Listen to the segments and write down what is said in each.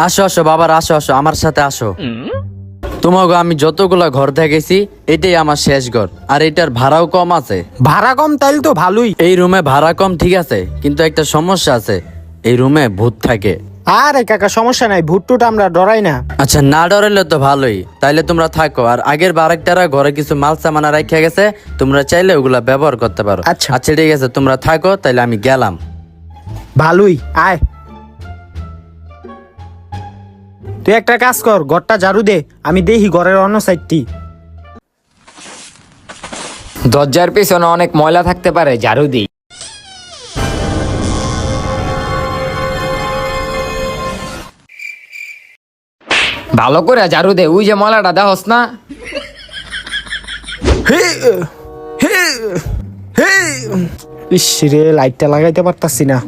আসো আসো বাবার, আসো আসো আমার সাথে আসো। তোমাকে আমি যতগুলা ঘর দেখেছি এটাই আমার শেষ ঘর, আর এটার ভাড়াও কম আছে। ভাড়া কম তাইলে তো ভালোই। এই রুমে ভাড়া কম ঠিক আছে, কিন্তু একটা সমস্যা আছে, এই রুমে ভূত থাকে। আরে কাকা সমস্যা নাই, ভুট্টুটা আমরা ডরাই না। আচ্ছা না ডরাইলে তো ভালোই, তাইলে তোমরা থাকো। আর আগের বারেকটারা ঘরে কিছু মাল সামানা রাখা গেছে, তোমরা চাইলে ওগুলা ব্যবহার করতে পারো। আচ্ছা। আচ্ছা ঠিক আছে, তোমরা থাকো, তাইলে আমি গেলাম। ভালোই, আয়। তুই একটা কাজ কর, ঘরটা ঝাড়ু দে, আমি দেখি ঘরের অন্য সাইডটি। দরজার পিছনে অনেক ময়লা থাকতে পারে, ঝাড়ু দিই। ভালো করে ঝাড়ু দে, ওই যে ময়লাটা দেখস না। ইস রে, লাইটটা লাগাইতে পারতাছি না।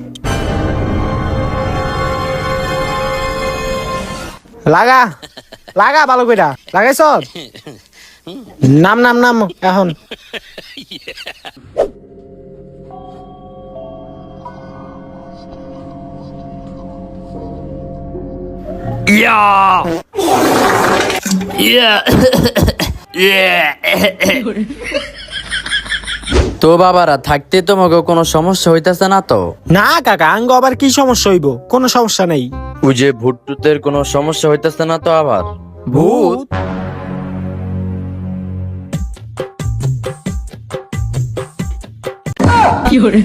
লাগা লাগা ভালো কইরা লাগাইছ। নাম নাম নাম এখন। তো বাবারা থাকতে তোমাকে কোনো সমস্যা হইতেছে না তো? না কাকা, আঙ্গ আবার কি সমস্যা হইব? কোনো সমস্যা নেই। ওই যে ভুট্টুদের কোনো সমস্যা হইতেছে না তো আবার? ভূত?有人。